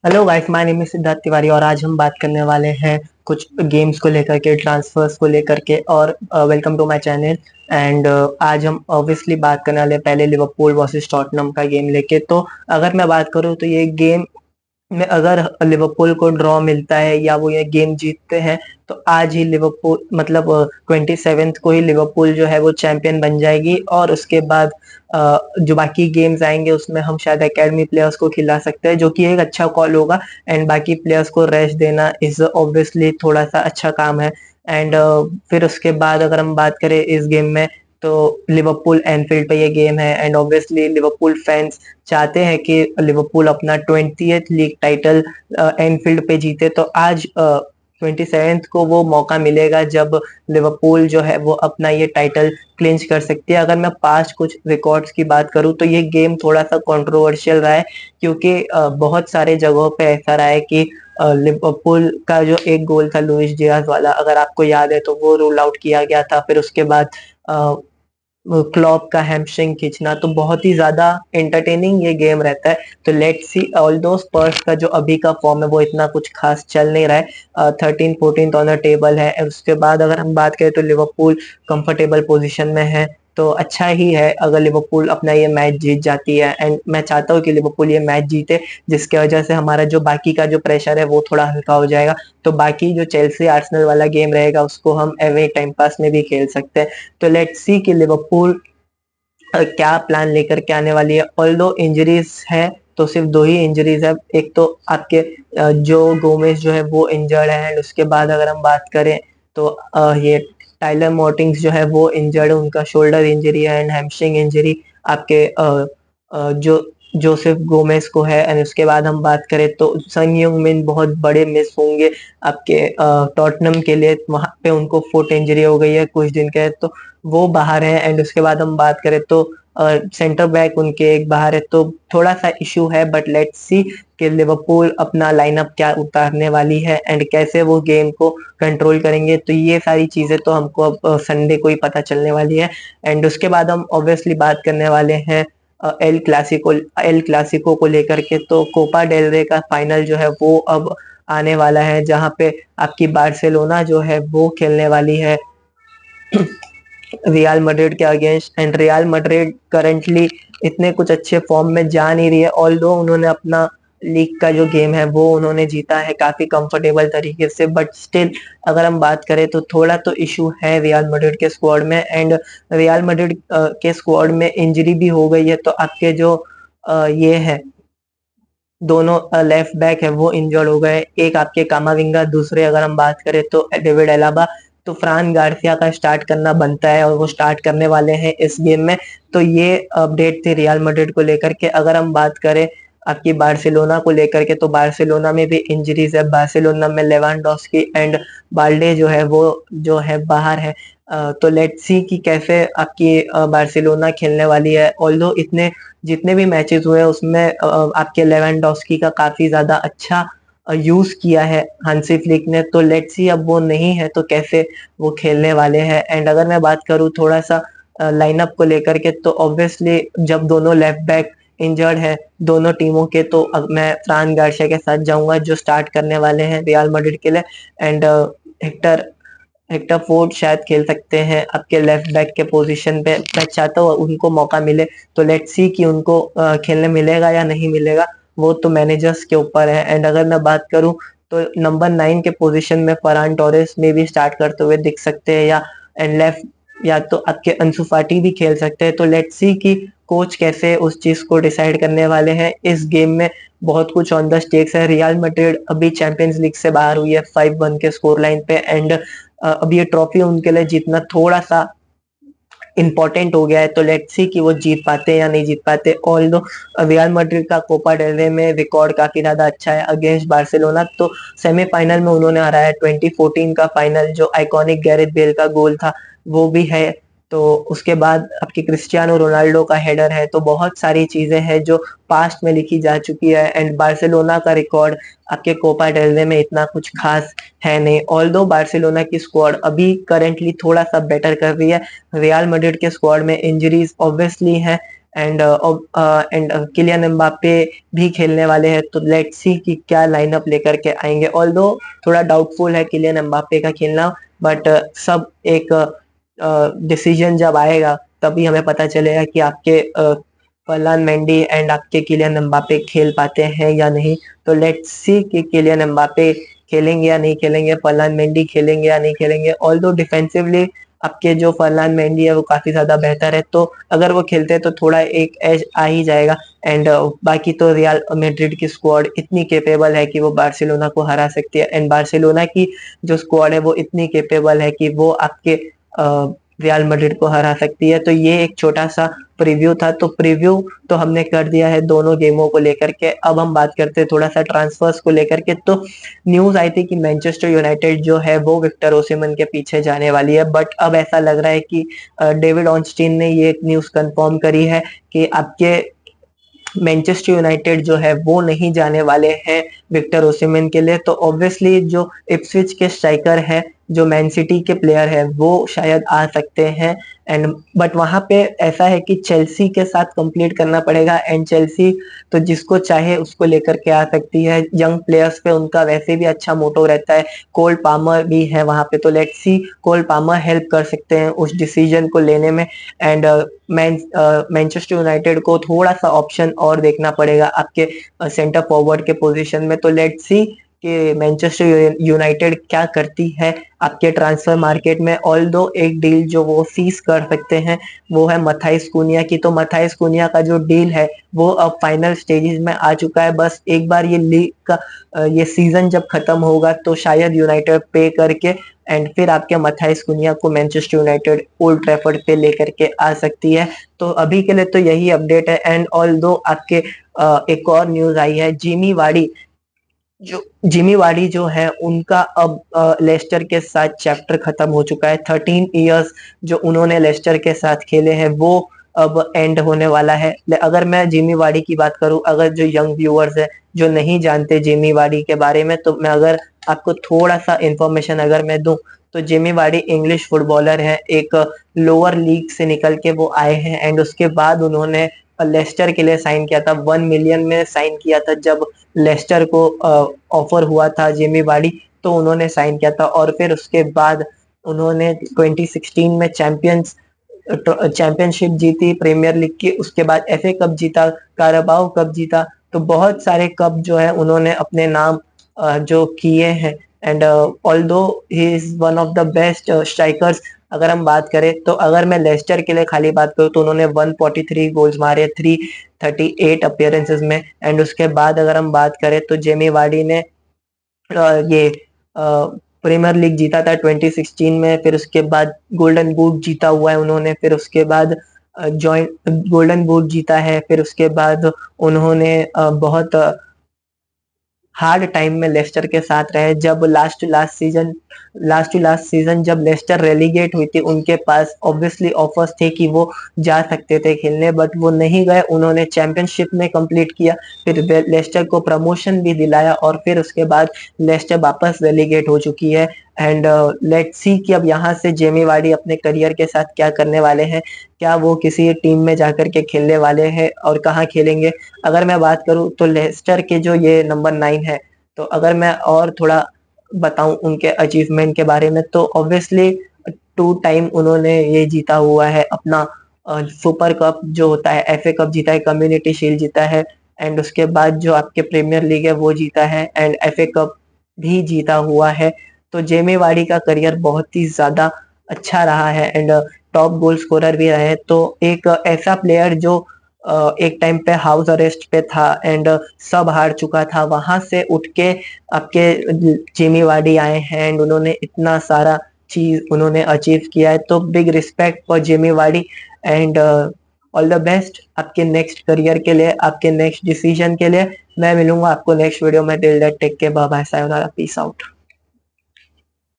Hello guys, my name is Siddharth Tiwari और आज हम बात करने वाले हैं कुछ गेम्स को लेकर के, ट्रांसफर्स को लेकर के। और welcome to my channel. And आज हम ऑब्वियसली बात करने वाले हैं पहले लिवरपूल वर्सेस टॉटनहम का गेम लेके। तो अगर मैं बात करूं तो ये गेम में अगर लिवरपूल को ड्रॉ मिलता है या वो ये गेम जीतते हैं तो आज ही लिवरपूल मतलब 27th को ही लिवरपूल जो है वो चैंपियन बन जाएगी। और उसके बाद जो बाकी गेम्स आएंगे उसमें हम शायद एकेडमी प्लेयर्स को खिला सकते हैं, जो कि एक अच्छा कॉल होगा। एंड बाकी प्लेयर्स को रेस्ट देना इज ऑब्वियसली थोड़ा सा अच्छा काम है। एंड फिर उसके बाद अगर हम बात करें इस गेम में, तो लिवरपूल एनफील्ड पे ये गेम है एंड ऑब्वियसली लिवरपूल फैंस चाहते हैं कि लिवरपूल अपना 20th लीग टाइटल एनफील्ड पे जीते। तो आज 27th को वो मौका मिलेगा जब लिवरपूल जो है वो अपना ये टाइटल क्लिंच कर सकती है। अगर मैं पास्ट कुछ रिकॉर्ड्स की बात करूं तो ये गेम थोड़ा सा कंट्रोवर्शियल रहा है, क्योंकि बहुत सारे जगहों पे ऐसा रहा है कि लिवरपूल का जो एक गोल था लुइस डियाज वाला, अगर आपको याद है, तो वो रूल आउट किया गया था। फिर उसके बाद क्लॉप का हैमस्ट्रिंग खींचना, तो बहुत ही ज्यादा एंटरटेनिंग ये गेम रहता है। तो लेट्स सी। ऑल्दो स्पर्स का जो अभी का फॉर्म है वो इतना कुछ खास चल नहीं रहा है, 13 14 ऑन द टेबल है। उसके बाद अगर हम बात करें तो लिवरपूल कंफर्टेबल पोजीशन में है, तो अच्छा ही है अगर लिवरपूल अपना ये मैच जीत जाती है। एंड मैं चाहता हूँ कि लिवरपूल ये मैच जीते, जिसके वजह से हमारा जो बाकी का जो प्रेशर है वो थोड़ा हल्का हो जाएगा। तो बाकी जो चेल्सी आर्सेनल वाला गेम रहेगा उसको हम एवे टाइम पास में भी खेल सकते हैं। तो लेट्स सी कि लिवरपूल क्या प्लान लेकर के आने वाली है। ऑल्दो इंजरीज है तो सिर्फ दो ही इंजरीज है। एक तो आपके जो गोमेज जो है वो इंजर्ड है, एंड उसके बाद अगर हम बात करें तो ये टाइलर मोर्टिंग्स जो है वो इंजर्ड है, उनका शोल्डर इंजरी है एंड हैमस्ट्रिंग इंजरी आपके जो जोसेफ गोमेज को है। एंड उसके बाद हम बात करें तो सन ह्यूंगमिन बहुत बड़े मिस होंगे आपके टॉटनम के लिए। वहां पे उनको फुट इंजरी हो गई है कुछ दिन के, तो वो बाहर है। एंड उसके बाद हम बात करें तो सेंटर बैक उनके एक बाहर है, तो थोड़ा सा इशू है। बट लेट्स सी कि लिवरपूल अपना लाइनअप क्या उतारने वाली है एंड कैसे वो गेम को कंट्रोल करेंगे। तो ये सारी चीजें तो हमको अब संडे को ही पता चलने वाली है। एंड उसके बाद हम ऑब्वियसली बात करने वाले हैं एल क्लासिको को लेकर के। तो कोपा डेल रे का फाइनल जो है वो अब आने वाला है, जहाँ पे आपकी बार्सिलोना जो है वो खेलने वाली है रियल मैड्रिड के against. And real Madrid currently इतने कुछ अच्छे फॉर्म में जा नहीं रही है, ऑल्दो उन्होंने अपना लीग का जो गेम है वो उन्होंने जीता है काफी कंफर्टेबल तरीके से। बट स्टिल अगर हम बात करें तो थोड़ा तो इशू है रियल मैड्रिड के स्क्वाड में। एंड रियल मैड्रिड के स्क्वाड में इंजरी भी हो गई है, तो आपके जो ये है दोनों लेफ्ट बैक है वो इंजर्ड हो गए। एक आपके कामाविंगा, दूसरे अगर हम बात करें तो डेविड एलाबा। तो फ्रान गार्सिया का स्टार्ट करना बनता है और वो स्टार्ट करने वाले हैं इस गेम में। तो ये अपडेट थी रियल मैड्रिड को लेकर के। अगर हम बात करें आपकी बार्सिलोना को लेकर के, तो बार्सिलोना में भी इंजरीज है। बार्सिलोना में लेवांडोस्की एंड बाल्डे जो है वो जो है बाहर है। तो लेट्स सी कि कैसे आपकी बार्सिलोना खेलने वाली है। ऑल्दो इतने जितने भी मैचेस हुए उसमें आपके लेवेंडोस्की का काफी ज्यादा अच्छा यूज किया है हांसी फ्लिक ने। तो लेट्स सी अब वो नहीं है तो कैसे वो खेलने वाले हैं। एंड अगर मैं बात करूं थोड़ा सा लाइनअप को लेकर के, तो ऑब्वियसली जब दोनों लेफ्ट बैक इंजर्ड है दोनों टीमों के, तो अब मैं फ्रान गार्सिया के साथ जाऊंगा जो स्टार्ट करने वाले हैं रियल मैड्रिड के लिए। एंड हेक्टर हेक्टर फोर्ड शायद खेल सकते हैं आपके लेफ्ट बैक के पोजीशन पे। मैं चाहता हूँ उनको मौका मिले, तो लेट्स सी कि उनको खेलने मिलेगा या नहीं मिलेगा, वो तो मैनेजर्स के ऊपर है। एंड अगर मैं बात करूं तो नंबर 9 के पोजीशन में फरहान टोरेस में भी स्टार्ट करते हुए दिख सकते हैं, या एंड लेफ्ट या तो आपके अंसु फाटी भी खेल सकते हैं। तो लेट्स सी कि कोच कैसे उस चीज को डिसाइड करने वाले हैं। इस गेम में बहुत कुछ ऑन द स्टेक्स है। रियल मैड्रिड अभी चैंपियंस लीग से बाहर हुई है 5-1 के स्कोर लाइन पे। एंड अब ये ट्रॉफी उनके लिए जीतना थोड़ा सा इम्पोर्टेंट हो गया है। तो लेट्स सी कि वो जीत पाते हैं या नहीं जीत पाते। ऑल्दो रियल मैड्रिड का कोपा डेल रे में रिकॉर्ड काफी ज्यादा अच्छा है अगेंस्ट बार्सिलोना। तो सेमीफाइनल में उन्होंने हराया 2014 का फाइनल, जो आइकॉनिक गैरेथ बेल का गोल था वो भी है। तो उसके बाद आपकी क्रिस्टियानो रोनाल्डो का हेडर है। तो बहुत सारी चीजें हैं जो पास्ट में लिखी जा चुकी है। एंड बार्सिलोना का रिकॉर्ड आपके कोपा डेल रे में इतना कुछ खास है नहीं। ऑल्दो बार्सिलोना की स्क्वाड अभी करेंटली थोड़ा सा बेटर कर रही है, रियल मैड्रिड के स्क्वाड में इंजरीज ऑब्वियसली हैं। एंड किलियन एम्बापे भी खेलने वाले हैं, तो लेट्स सी कि क्या लाइनअप लेकर के आएंगे। ऑल्दो थोड़ा डाउटफुल है किलियन एम्बापे का खेलना, बट सब एक डिसीजन जब आएगा तभी हमें पता चलेगा कि आपके फरलान मेंडी एंड आपके किलियन एम्बापे खेल पाते हैं या नहीं। तो लेट्स सी कि किलियन एम्बापे खेलेंगे या नहीं खेलेंगे, फरलान मेंडी खेलेंगे या नहीं खेलेंगे। ऑल्दो डिफेंसिवली आपके जो फरलान मेंडी है वो काफी ज्यादा बेहतर है, तो अगर वो खेलते हैं तो थोड़ा एक एज आ ही जाएगा। एंड बाकी तो रियल मैड्रिड की स्क्वाड इतनी केपेबल है कि वो बार्सिलोना को हरा सकती है, एंड बार्सिलोना की जो स्क्वाड है वो इतनी केपेबल है कि वो आपके रियल मैड्रिड को हरा सकती है। तो ये एक छोटा सा प्रीव्यू था, तो प्रीव्यू तो हमने कर दिया है दोनों गेमों को लेकर के। अब हम बात करते हैं थोड़ा सा ट्रांसफर्स को लेकर के। तो न्यूज आई थी कि मैनचेस्टर यूनाइटेड जो है वो विक्टर ओसिमन के पीछे जाने वाली है, बट अब ऐसा लग रहा है कि डेविड ऑनस्टीन ने ये न्यूज कंफर्म करी है कि आपके मैनचेस्टर यूनाइटेड जो है वो नहीं जाने वाले हैं विक्टर ओसिमन के लिए। तो ऑब्वियसली जो इप्सविच के स्ट्राइकर है, जो मैन सिटी के प्लेयर है, वो शायद आ सकते हैं। एंड बट वहां पे ऐसा है कि चेल्सी के साथ कंप्लीट करना पड़ेगा, एंड चेल्सी तो जिसको चाहे उसको लेकर के आ सकती है। यंग प्लेयर्स पे उनका वैसे भी अच्छा मोटो रहता है। कोल पामर भी है वहां पे, तो let's see Cole Palmer help कर सकते हैं उस डिसीजन को लेने में। एंड मैनचेस्टर यूनाइटेड को थोड़ा सा ऑप्शन और देखना पड़ेगा आपके सेंटर फॉरवर्ड के पोजीशन में। तो लेट्स सी कि मैनचेस्टर यूनाइटेड क्या करती है आपके ट्रांसफर मार्केट में। ऑल्दो एक डील जो वो सीज कर सकते हैं वो है मथाइस कुनिया की। तो मथाइस कुनिया का जो डील है वो अब फाइनल स्टेजेस में आ चुका है। बस एक बार ये लीग का ये सीजन जब खत्म होगा तो शायद यूनाइटेड पे करके एंड फिर आपके मथाइस कुनिया को मैनचेस्टर यूनाइटेड ओल्ड ट्रैफर्ड पे लेकर के आ सकती है। तो अभी के लिए तो यही अपडेट है। एंड ऑल्दो आपके एक और न्यूज आई है, जिमी वाडी जो है उनका अब लेस्टर के साथ चैप्टर खत्म हो चुका है। 13 इयर्स जो उन्होंने लेस्टर के साथ खेले हैं वो अब एंड होने वाला है। अगर मैं जिमी वाडी की बात करूं, अगर जो यंग व्यूअर्स है जो नहीं जानते जिमी वाडी के बारे में, तो मैं अगर आपको थोड़ा सा इंफॉर्मेशन अगर मैं दूं, तो जिमी वाडी इंग्लिश फुटबॉलर है। एक लोअर लीग से निकल के वो आए हैं, एंड उसके बाद उन्होंने लेस्टर के लिए साइन किया था। 1 मिलियन में साइन किया था जब लेस्टर को ऑफर हुआ था जिमी वाडी, तो उन्होंने साइन किया था। और फिर उसके बाद उन्होंने 2016 में चैंपियनशिप जीती प्रीमियर लीग की, उसके बाद एफए कप जीता, काराबाओ कप जीता। तो बहुत सारे कप जो है उन्होंने अपने नाम जो किए हैं। And although he is one of the best strikers. अगर हम बात करें तो अगर मैं लेस्टर के लिए खाली बात करूं तो उन्होंने 143 गोल्स मारे 338 अपीयरेंसेस में। एंड उसके बाद अगर हम बात करें तो जेमी वार्डी ने ये प्रीमियर लीग जीता था 2016 में, फिर उसके बाद गोल्डन बूट जीता हुआ है उन्होंने, फिर उसके बाद जॉइंट गोल्डन बूट जीता है, फिर उसके बाद उन्होंने बहुत हार्ड टाइम में लेस्टर के साथ रहे। जब लास्ट टू लास्ट सीजन जब लेस्टर रेलीगेट हुई थी, उनके पास ऑब्वियसली ऑफर्स थे कि वो जा सकते थे खेलने, बट वो नहीं गए। उन्होंने चैंपियनशिप में कंप्लीट किया, फिर लेस्टर को प्रमोशन भी दिलाया, और फिर उसके बाद लेस्टर वापस रेलीगेट हो चुकी है। एंड लेट्स सी कि अब यहाँ से जेमी वार्डी अपने करियर के साथ क्या करने वाले हैं। क्या वो किसी टीम में जाकर के खेलने वाले हैं और कहाँ खेलेंगे। अगर मैं बात करूं तो लेस्टर के जो ये नंबर 9 है, तो अगर मैं और थोड़ा बताऊं उनके अचीवमेंट के बारे में, तो ऑब्वियसली 2 टाइम उन्होंने ये जीता हुआ है अपना सुपर कप जो होता है, एफए कप जीता है, कम्युनिटी शील्ड जीता है, एंड उसके बाद जो आपके प्रीमियर लीग है वो जीता है, एंड एफए कप भी जीता हुआ है। तो जेमी वार्डी का करियर बहुत ही ज्यादा अच्छा रहा है, एंड टॉप गोल स्कोरर भी रहे। तो एक ऐसा प्लेयर जो एक टाइम पे हाउस अरेस्ट पे था एंड सब हार चुका था, वहां से उठ के आपके जिमी वार्डी आए हैं, एंड उन्होंने इतना सारा चीज उन्होंने अचीव किया है। तो big respect for Jimmy Vardy, and all the best आपके नेक्स्ट करियर के लिए, आपके नेक्स्ट डिसीजन के लिए। मैं मिलूंगा आपको नेक्स्ट वीडियो में। Till that take care, bye bye, sayonara, peace out.